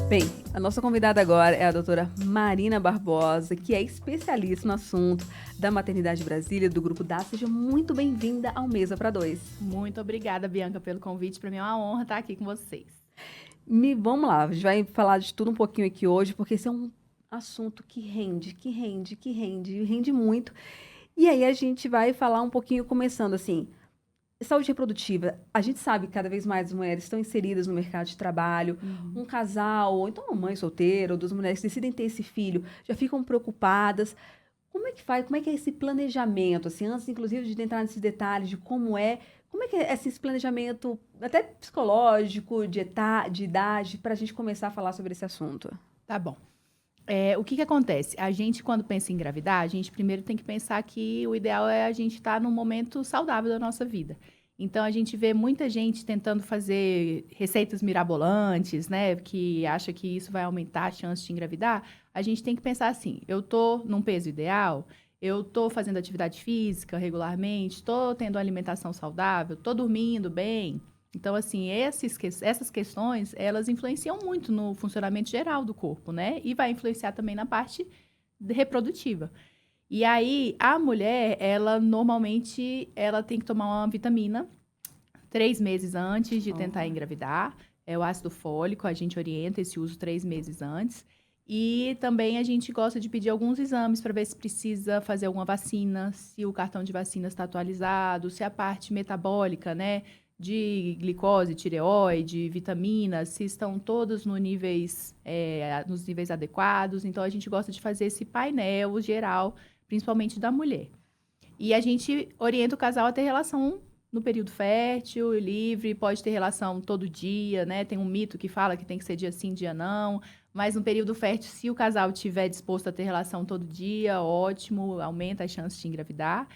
Bem, a nossa convidada agora é a doutora Marina Barbosa, que é especialista no assunto da maternidade Brasília, do Grupo DA. Seja muito bem-vinda ao Mesa para Dois. Muito obrigada, Bianca, pelo convite. Para mim é uma honra estar aqui com vocês. Vamos lá, a gente vai falar de tudo um pouquinho aqui hoje, porque esse é um assunto que rende muito. E aí a gente vai falar um pouquinho, começando assim, saúde reprodutiva. A gente sabe que cada vez mais as mulheres estão inseridas no mercado de trabalho. Um casal, ou então uma mãe solteira, ou duas mulheres que decidem ter esse filho, já ficam preocupadas. Como é que faz? Como é que é esse planejamento? Assim, antes, inclusive, de entrar nesses detalhes de como é que é esse planejamento, até psicológico, de idade, para a gente começar a falar sobre esse assunto? Tá bom. O que acontece? A gente, quando pensa em engravidar, a gente primeiro tem que pensar que o ideal é a gente estar num momento saudável da nossa vida. Então, a gente vê muita gente tentando fazer receitas mirabolantes, né? Que acha que isso vai aumentar a chance de engravidar. A gente tem que pensar assim, eu tô num peso ideal, eu tô fazendo atividade física regularmente, tô tendo uma alimentação saudável, tô dormindo bem. Então, assim, essas questões, elas influenciam muito no funcionamento geral do corpo, né? E vai influenciar também na parte reprodutiva. E aí, a mulher, ela normalmente, ela tem que tomar uma vitamina 3 meses antes de tentar engravidar. É o ácido fólico, a gente orienta esse uso 3 meses antes. E também a gente gosta de pedir alguns exames para ver se precisa fazer alguma vacina, se o cartão de vacina está atualizado, se a parte metabólica, né, de glicose, tireoide, vitaminas, se estão todas nos níveis adequados. Então, a gente gosta de fazer esse painel geral, principalmente da mulher. E a gente orienta o casal a ter relação no período fértil, livre, pode ter relação todo dia, né? Tem um mito que fala que tem que ser dia sim, dia não. Mas no período fértil, se o casal estiver disposto a ter relação todo dia, ótimo, aumenta as chances de engravidar.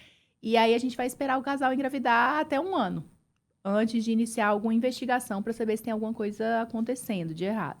E aí a gente vai esperar o casal engravidar até 1 ano, antes de iniciar alguma investigação para saber se tem alguma coisa acontecendo de errado.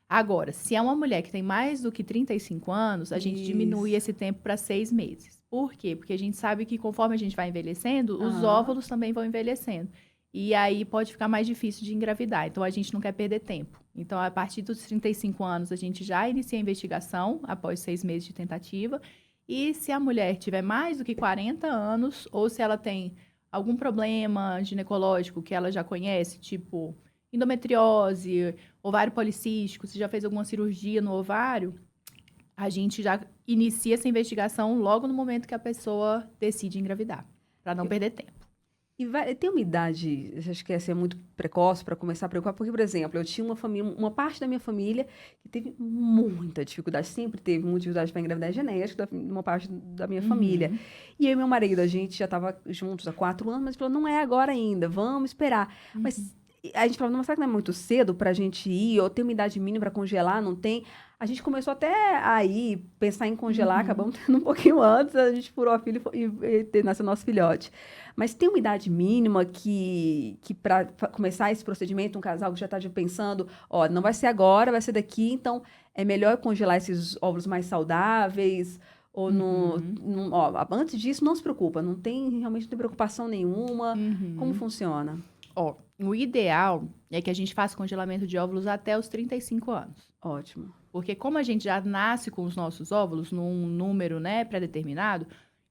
Agora, se é uma mulher que tem mais do que 35 anos, a gente diminui esse tempo para 6 meses. Por quê? Porque a gente sabe que conforme a gente vai envelhecendo, os óvulos também vão envelhecendo. E aí pode ficar mais difícil de engravidar. Então, a gente não quer perder tempo. Então, a partir dos 35 anos, a gente já inicia a investigação, após 6 meses de tentativa. E se a mulher tiver mais do que 40 anos, ou se ela tem algum problema ginecológico que ela já conhece, tipo endometriose, ovário policístico, se já fez alguma cirurgia no ovário, a gente já inicia essa investigação logo no momento que a pessoa decide engravidar, para não perder tempo. E tem uma idade, você acha que essa é muito precoce para começar a preocupar? Porque, por exemplo, eu tinha uma família, uma parte da minha família que teve muita dificuldade, sempre teve muita dificuldade para engravidar, é genética, uma parte da minha família. E eu e meu marido, a gente já estava juntos há 4 anos, mas falou, não é agora ainda, vamos esperar. Mas a gente falou, não, mas será que não é muito cedo para a gente ir? Ou tem uma idade mínima para congelar? Não tem? A gente começou até aí pensar em congelar, acabamos tendo um pouquinho antes, a gente furou a fila e nasceu nosso filhote. Mas tem uma idade mínima que para começar esse procedimento, um casal que já está pensando, ó, não vai ser agora, vai ser daqui, então é melhor congelar esses óvulos mais saudáveis, ou ó, antes disso, não se preocupa, realmente não tem preocupação nenhuma. Como funciona? Ó, o ideal é que a gente faça congelamento de óvulos até os 35 anos. Ótimo. Porque como a gente já nasce com os nossos óvulos num número, né, pré-determinado,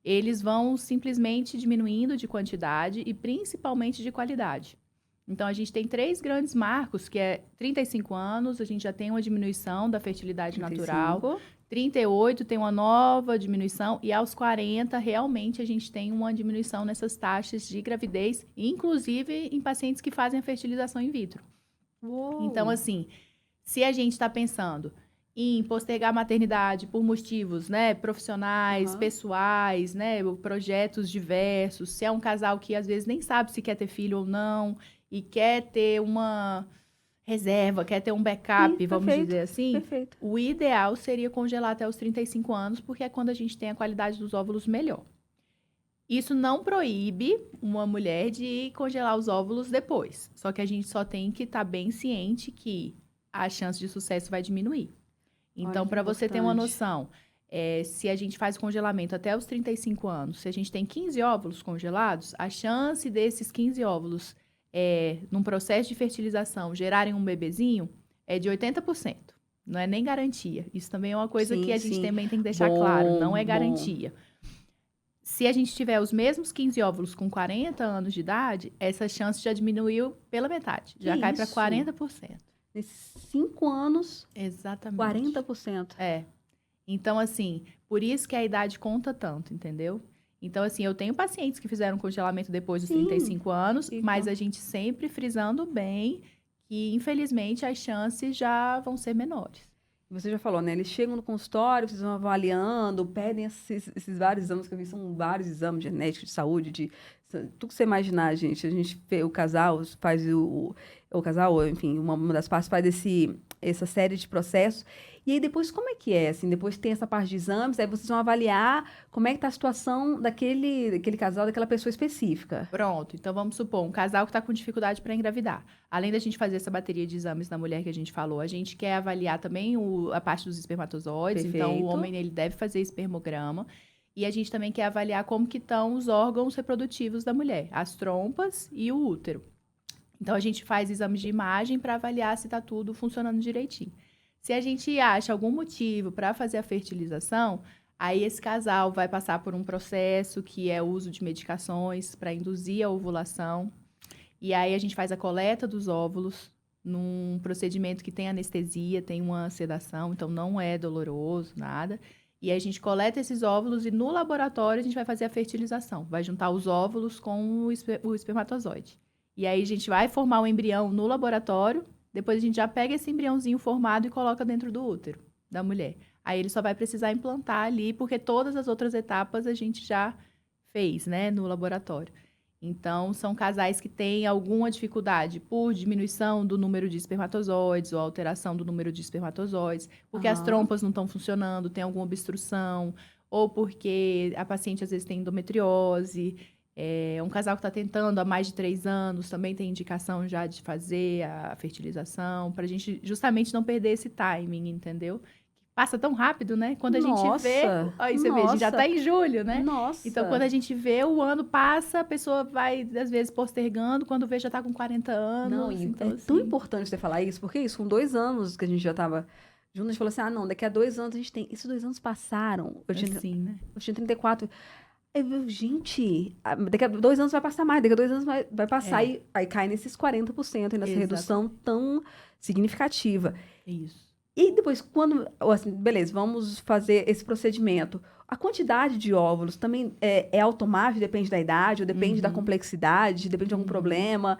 eles vão simplesmente diminuindo de quantidade e principalmente de qualidade. Então, a gente tem 3 grandes marcos, que é 35 anos, a gente já tem uma diminuição da fertilidade 35. natural. 38 tem uma nova diminuição e aos 40 realmente a gente tem uma diminuição nessas taxas de gravidez, inclusive em pacientes que fazem a fertilização in vitro. Uou. Então, assim, se a gente está pensando em postergar a maternidade por motivos, né, profissionais, pessoais, né, projetos diversos, se é um casal que às vezes nem sabe se quer ter filho ou não e quer ter uma reserva, quer ter um backup, Sim, vamos perfeito, dizer assim, perfeito. o ideal seria congelar até os 35 anos, porque é quando a gente tem a qualidade dos óvulos melhor. Isso não proíbe uma mulher de congelar os óvulos depois, só que a gente só tem que estar bem ciente que a chance de sucesso vai diminuir. Então, Olha que para você ter uma importante. noção, se a gente faz o congelamento até os 35 anos, se a gente tem 15 óvulos congelados, a chance desses 15 óvulos, num processo de fertilização, gerarem um bebezinho, é de 80%. Não é nem garantia. Isso também é uma coisa Sim, que a gente sim. também tem que deixar Bom, claro. Não é bom. garantia. Se a gente tiver os mesmos 15 óvulos com 40 anos de idade, essa chance já diminuiu pela metade. Já cai para isso? 40%. Nesses 5 anos, Exatamente. 40%. É. Então, assim, por isso que a idade conta tanto, entendeu? Então, assim, eu tenho pacientes que fizeram congelamento depois dos Sim. 35 anos, E mas com- a gente sempre frisando bem que, infelizmente, as chances já vão ser menores. Você já falou, né? Eles chegam no consultório, vocês vão avaliando, pedem esses vários exames que eu vi, são vários exames genéticos, de saúde, tudo que você imaginar, gente. A gente, o casal faz o casal, enfim, uma das partes faz essa série de processos. E aí depois, como é que é? Assim, depois tem essa parte de exames, aí vocês vão avaliar como é que tá a situação daquele casal, daquela pessoa específica. Pronto, então vamos supor, um casal que está com dificuldade para engravidar. Além da gente fazer essa bateria de exames na mulher que a gente falou, a gente quer avaliar também a parte dos espermatozoides. Então, o Perfeito. homem ele deve fazer espermograma. E a gente também quer avaliar como que estão os órgãos reprodutivos da mulher, as trompas e o útero. Então, a gente faz exames de imagem para avaliar se está tudo funcionando direitinho. Se a gente acha algum motivo para fazer a fertilização, aí esse casal vai passar por um processo que é o uso de medicações para induzir a ovulação. E aí a gente faz a coleta dos óvulos num procedimento que tem anestesia, tem uma sedação, então não é doloroso, nada. E aí a gente coleta esses óvulos e no laboratório a gente vai fazer a fertilização. Vai juntar os óvulos com o espermatozoide. E aí a gente vai formar o embrião no laboratório, depois a gente já pega esse embriãozinho formado e coloca dentro do útero da mulher. Aí ele só vai precisar implantar ali, porque todas as outras etapas a gente já fez, né, no laboratório. Então, são casais que têm alguma dificuldade por diminuição do número de espermatozoides ou alteração do número de espermatozoides, porque as Aham. trompas não estão funcionando, tem alguma obstrução, ou porque a paciente às vezes tem endometriose. Um casal que está tentando há mais de 3 anos também tem indicação já de fazer a fertilização, para a gente justamente não perder esse timing, entendeu? Passa tão rápido, né? Quando a gente vê. Nossa, Aí você vê, a gente já está em julho, né? nossa. Então, quando a gente vê, o ano passa, a pessoa vai, às vezes, postergando, quando vê, já está com 40 anos. Não, e então, é tão assim, importante você falar isso, porque isso, com 2 anos que a gente já tava junto, a gente falou assim, não, daqui a 2 anos a gente tem... Esses 2 anos passaram, assim, né? eu tinha 34. Gente, daqui a 2 anos vai passar mais, daqui a 2 anos vai passar, e aí cai nesses 40%, e nessa Exato. redução tão significativa. Isso. E depois, quando, assim, beleza, vamos fazer esse procedimento. A quantidade de óvulos também é automático, depende da idade, ou depende da complexidade, depende de algum problema.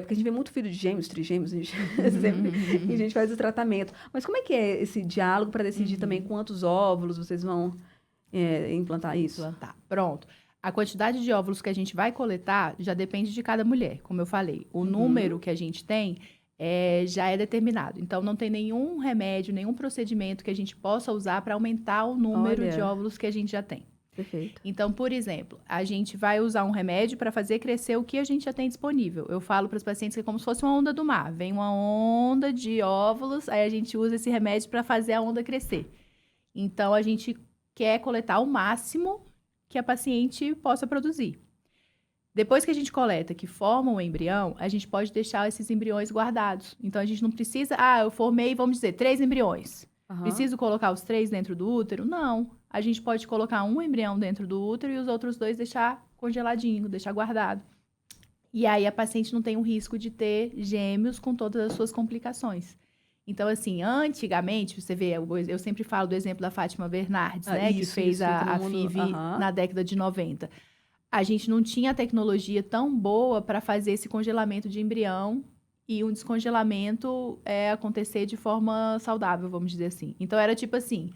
Porque a gente vê muito filho de gêmeos, trigêmeos, sempre, e a gente faz o tratamento. Mas como é que é esse diálogo para decidir também quantos óvulos vocês vão implantar isso? Implantar. Pronto. A quantidade de óvulos que a gente vai coletar já depende de cada mulher, como eu falei. O número que a gente tem já é determinado. Então, não tem nenhum remédio, nenhum procedimento que a gente possa usar para aumentar o número de óvulos que a gente já tem. Perfeito. Então, por exemplo, a gente vai usar um remédio para fazer crescer o que a gente já tem disponível. Eu falo para os pacientes que é como se fosse uma onda do mar. Vem uma onda de óvulos, aí a gente usa esse remédio para fazer a onda crescer. Então, a gente quer coletar o máximo que a paciente possa produzir. Depois que a gente coleta, que forma o embrião, a gente pode deixar esses embriões guardados. Então, a gente não precisa... eu formei, vamos dizer, 3 embriões. Preciso colocar os 3 dentro do útero? Não. A gente pode colocar um embrião dentro do útero e os outros 2 deixar congeladinho, deixar guardado. E aí, a paciente não tem o risco de ter gêmeos com todas as suas complicações. Então, assim, antigamente, você vê, eu sempre falo do exemplo da Fátima Bernardes, né? Que fez a FIV na década de 90. A gente não tinha tecnologia tão boa para fazer esse congelamento de embrião e um descongelamento acontecer de forma saudável, vamos dizer assim. Então, era tipo assim,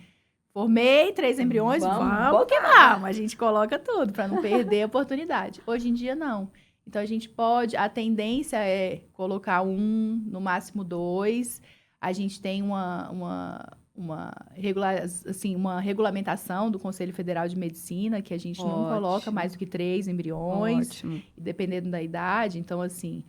formei 3 embriões, vamos que vamos. A gente coloca tudo para não perder a oportunidade. Hoje em dia, não. Então, a gente pode... A tendência é colocar 1, no máximo 2. A gente tem uma regulamentação do Conselho Federal de Medicina, que a gente não coloca mais do que 3 embriões, dependendo da idade. Então, assim,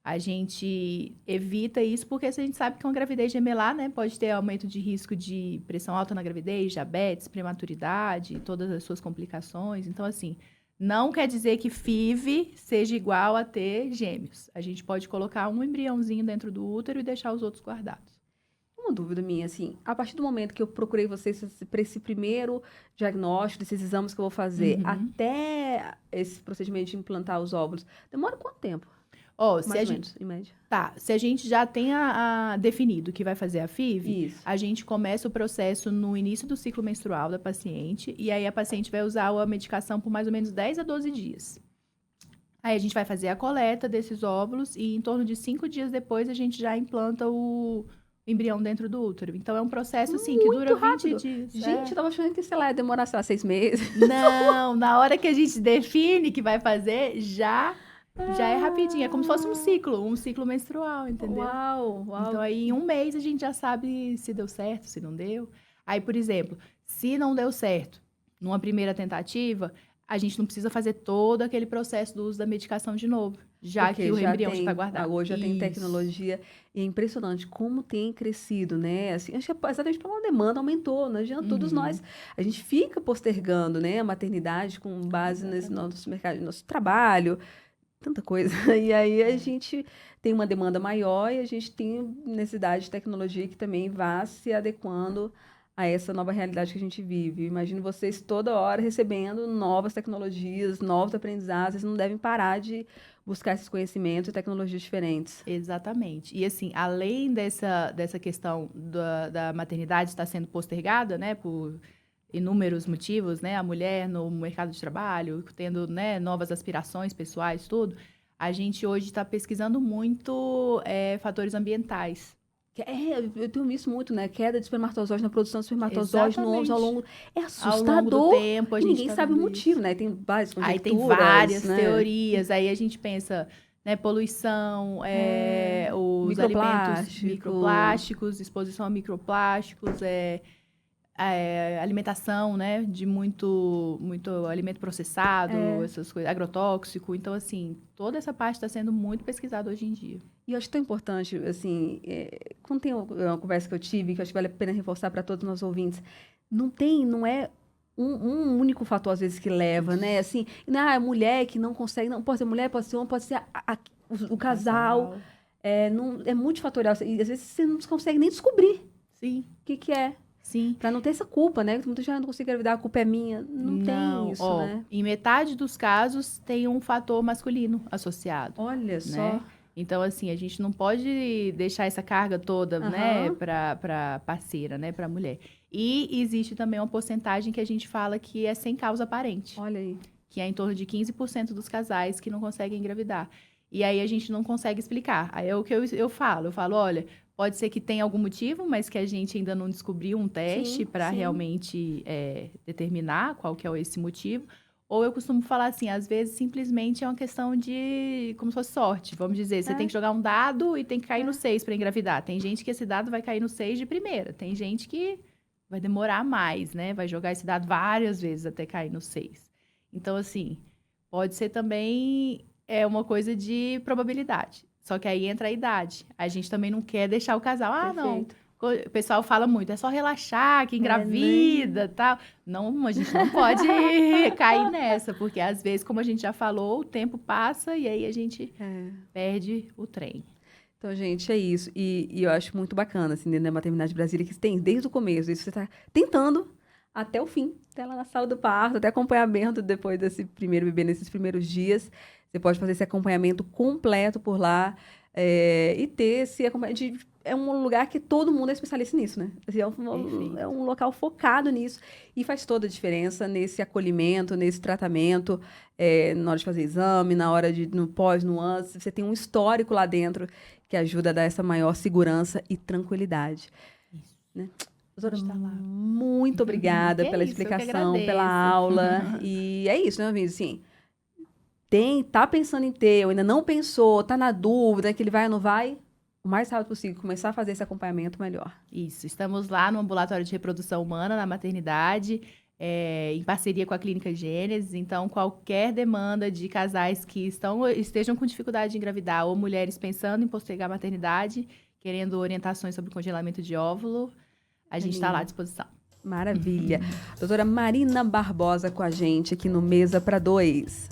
a gente evita isso porque a gente sabe que uma gravidez gemelar, né, pode ter aumento de risco de pressão alta na gravidez, diabetes, prematuridade, todas as suas complicações. Então, assim, não quer dizer que FIV seja igual a ter gêmeos. A gente pode colocar um embriãozinho dentro do útero e deixar os outros guardados. uma dúvida minha, assim, a partir do momento que eu procurei vocês para esse primeiro diagnóstico, desses exames que eu vou fazer, até esse procedimento de implantar os óvulos, demora quanto tempo? Ó, Mais ou menos, em média. Tá, se a gente já tem definido que vai fazer a FIV, Isso. a gente começa o processo no início do ciclo menstrual da paciente, e aí a paciente vai usar a medicação por mais ou menos 10 a 12 dias. Aí a gente vai fazer a coleta desses óvulos e em torno de 5 dias depois a gente já implanta o embrião dentro do útero. Então é um processo assim que dura 20 rápido. dias. Gente, eu tava achando que, sei lá, ia demorar, sei lá, 6 meses. Não, na hora que a gente define que vai fazer, já é rapidinho. É como se fosse um ciclo menstrual, entendeu? Uau. Então aí em um mês a gente já sabe se deu certo, se não deu. Aí, por exemplo, se não deu certo numa primeira tentativa, a gente não precisa fazer todo aquele processo do uso da medicação de novo, já Porque que o já embrião tem, está guardado. hoje já tem Isso. tecnologia e é impressionante como tem crescido, né? Assim, acho que exatamente porque a demanda aumentou, não adianta, todos nós, a gente fica postergando, né, a maternidade com base nesse nosso mercado, nosso trabalho, tanta coisa. E aí a gente tem uma demanda maior e a gente tem necessidade de tecnologia que também vá se adequando a essa nova realidade que a gente vive. Imagino vocês toda hora recebendo novas tecnologias, novos aprendizados, vocês não devem parar de buscar esses conhecimentos e tecnologias diferentes. Exatamente. E assim, além dessa questão da maternidade estar sendo postergada, né, por inúmeros motivos, né, a mulher no mercado de trabalho, tendo, né, novas aspirações pessoais, tudo, a gente hoje está pesquisando muito fatores ambientais. Eu tenho visto muito, né? Queda de espermatozoide na produção de espermatozoide no ônibus ao longo... É Ao assustador. longo do tempo, a E gente ninguém tá sabe o vendo motivo, isso. né? Tem várias conjecturas, Aí tem várias né? teorias, aí a gente pensa, né, poluição, os Microplástico. alimentos microplásticos, exposição a microplásticos, alimentação, né, de muito alimento processado, essas coisas, agrotóxico. Então, assim, toda essa parte está sendo muito pesquisada hoje em dia. E eu acho tão importante, assim, quando tem uma conversa que eu tive, que eu acho que vale a pena reforçar para todos os nossos ouvintes, não é um único fator, às vezes, que leva, né? Assim, a mulher que não consegue, não pode ser mulher, pode ser homem, pode ser o casal. É multifatorial. E às vezes você não consegue nem descobrir Sim. o que é. Sim. Pra não ter essa culpa, né? Muita gente não consigo engravidar, a culpa é minha. Não tem isso, né? Em metade dos casos tem um fator masculino associado. Olha né? só. Então, assim, a gente não pode deixar essa carga toda, né, pra parceira, né, pra mulher. E existe também uma porcentagem que a gente fala que é sem causa aparente. Olha aí. Que é em torno de 15% dos casais que não conseguem engravidar. E aí a gente não consegue explicar. Aí é o que eu falo. Eu falo, olha, pode ser que tenha algum motivo, mas que a gente ainda não descobriu um teste para realmente determinar qual que é esse motivo. Ou eu costumo falar assim, às vezes simplesmente é uma questão de, como se fosse sorte. Vamos dizer, você tem que jogar um dado e tem que cair no 6 para engravidar. Tem gente que esse dado vai cair no 6 de primeira. Tem gente que vai demorar mais, né? Vai jogar esse dado várias vezes até cair no 6. Então, assim, pode ser também uma coisa de probabilidade. Só que aí entra a idade. A gente também não quer deixar o casal, não. O pessoal fala muito, é só relaxar, que engravida e tal. Não, a gente não pode cair nessa, porque às vezes, como a gente já falou, o tempo passa e aí a gente perde o trem. Então, gente, é isso. E eu acho muito bacana, assim, dentro da Maternidade Brasília, que tem desde o começo. Isso você está tentando até o fim, até lá na sala do parto, até acompanhamento depois desse primeiro bebê, nesses primeiros dias. Você pode fazer esse acompanhamento completo por lá e ter esse acompanhamento. É um lugar que todo mundo é especialista nisso, né? Assim, é um local focado nisso e faz toda a diferença nesse acolhimento, nesse tratamento, na hora de fazer exame, na hora de no pós, no antes. Você tem um histórico lá dentro que ajuda a dar essa maior segurança e tranquilidade. Isso. Né? Doutora, muito obrigada pela explicação, pela aula. E é isso, né, Vinícius? Assim, tá pensando em ter, ou ainda não pensou, tá na dúvida que ele vai ou não vai, o mais rápido possível, começar a fazer esse acompanhamento melhor. Isso, estamos lá no Ambulatório de Reprodução Humana, na maternidade, em parceria com a Clínica Gênesis. Então, qualquer demanda de casais que estejam com dificuldade de engravidar ou mulheres pensando em postergar a maternidade, querendo orientações sobre congelamento de óvulo, a gente está lá à disposição. Maravilha. Doutora Marina Barbosa com a gente aqui no Mesa para Dois.